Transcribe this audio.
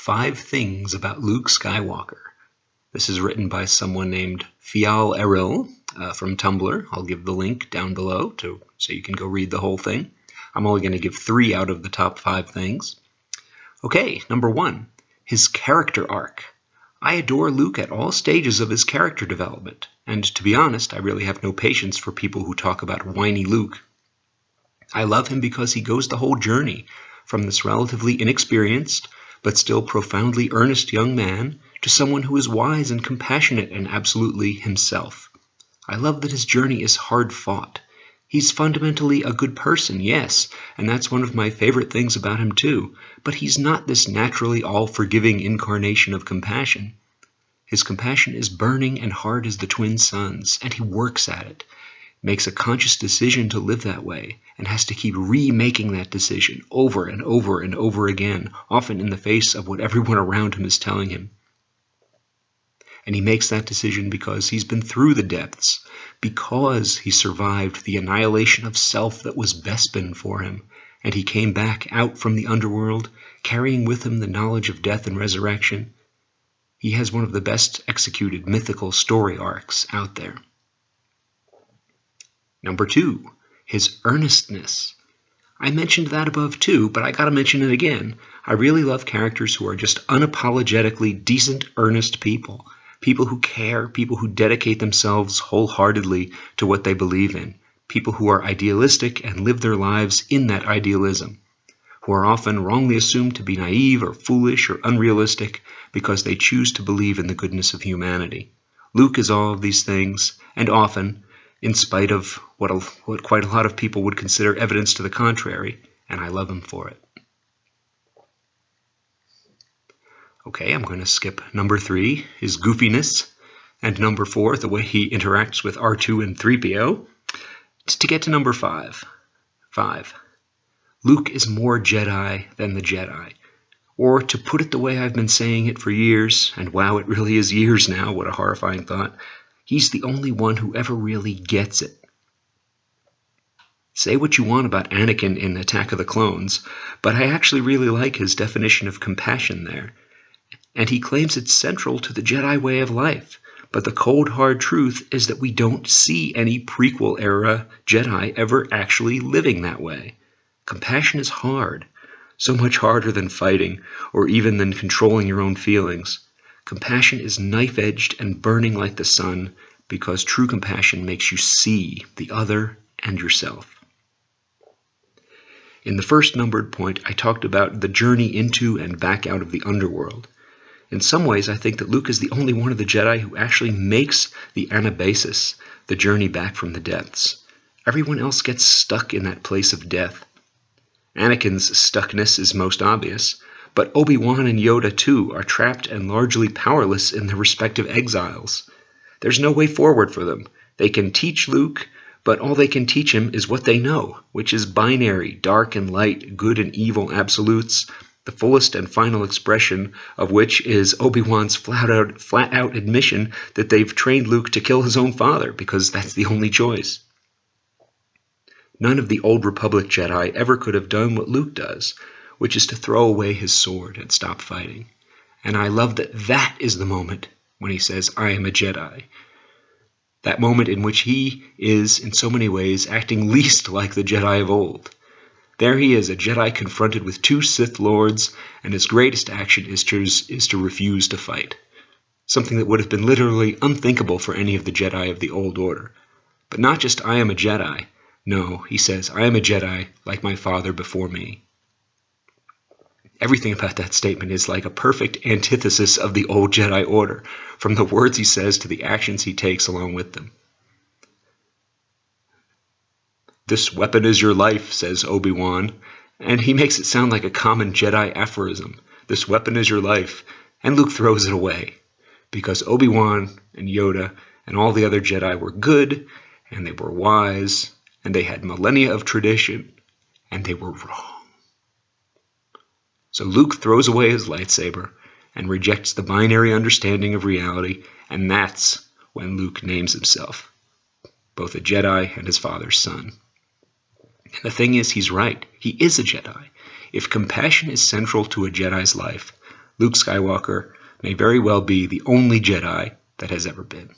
5 Things About Luke Skywalker. This is written by someone named Fial Eril from Tumblr. I'll give the link down below so you can go read the whole thing. I'm only going to give 3 out of the top 5 things. Okay, number 1, his character arc. I adore Luke at all stages of his character development, and to be honest, I really have no patience for people who talk about whiny Luke. I love him because he goes the whole journey, from this relatively inexperienced, but still profoundly earnest young man, to someone who is wise and compassionate and absolutely himself. I love that his journey is hard-fought. He's fundamentally a good person, yes, and that's one of my favorite things about him too, but he's not this naturally all-forgiving incarnation of compassion. His compassion is burning and hard as the twin suns, and he works at it, makes a conscious decision to live that way, and has to keep remaking that decision over and over and over again, often in the face of what everyone around him is telling him. And he makes that decision because he's been through the depths, because he survived the annihilation of self that was Bespin for him, and he came back out from the underworld, carrying with him the knowledge of death and resurrection. He has one of the best executed mythical story arcs out there. Number 2, his earnestness. I mentioned that above too, but I gotta mention it again. I really love characters who are just unapologetically decent, earnest people. People who care, people who dedicate themselves wholeheartedly to what they believe in. People who are idealistic and live their lives in that idealism. Who are often wrongly assumed to be naive or foolish or unrealistic because they choose to believe in the goodness of humanity. Luke is all of these things, and often, in spite of what quite a lot of people would consider evidence to the contrary, and I love him for it. Okay, I'm going to skip number 3, his goofiness, and number 4, the way he interacts with R2 and 3PO, to get to number 5. 5. Luke is more Jedi than the Jedi. Or, to put it the way I've been saying it for years, and wow, it really is years now, what a horrifying thought, he's the only one who ever really gets it. Say what you want about Anakin in Attack of the Clones, but I actually really like his definition of compassion there. And he claims it's central to the Jedi way of life. But the cold, hard truth is that we don't see any prequel-era Jedi ever actually living that way. Compassion is hard, so much harder than fighting, or even than controlling your own feelings. Compassion is knife-edged and burning like the sun, because true compassion makes you see the other and yourself. In the first numbered point, I talked about the journey into and back out of the underworld. In some ways, I think that Luke is the only one of the Jedi who actually makes the anabasis, the journey back from the depths. Everyone else gets stuck in that place of death. Anakin's stuckness is most obvious, but Obi-Wan and Yoda too are trapped and largely powerless in their respective exiles. There's no way forward for them. They can teach Luke, but all they can teach him is what they know, which is binary, dark and light, good and evil absolutes, the fullest and final expression of which is Obi-Wan's flat-out admission that they've trained Luke to kill his own father, because that's the only choice. None of the Old Republic Jedi ever could have done what Luke does, which is to throw away his sword and stop fighting. And I love that that is the moment when he says, "I am a Jedi." That moment in which he is, in so many ways, acting least like the Jedi of old. There he is, a Jedi confronted with 2 Sith Lords, and his greatest action is to refuse to fight. Something that would have been literally unthinkable for any of the Jedi of the Old Order. But not just, "I am a Jedi." No, he says, "I am a Jedi like my father before me." Everything about that statement is like a perfect antithesis of the old Jedi Order, from the words he says to the actions he takes along with them. "This weapon is your life," says Obi-Wan, and he makes it sound like a common Jedi aphorism. This weapon is your life, and Luke throws it away, because Obi-Wan and Yoda and all the other Jedi were good, and they were wise, and they had millennia of tradition, and they were wrong. So Luke throws away his lightsaber and rejects the binary understanding of reality, and that's when Luke names himself both a Jedi and his father's son. And the thing is, he's right. He is a Jedi. If compassion is central to a Jedi's life, Luke Skywalker may very well be the only Jedi that has ever been.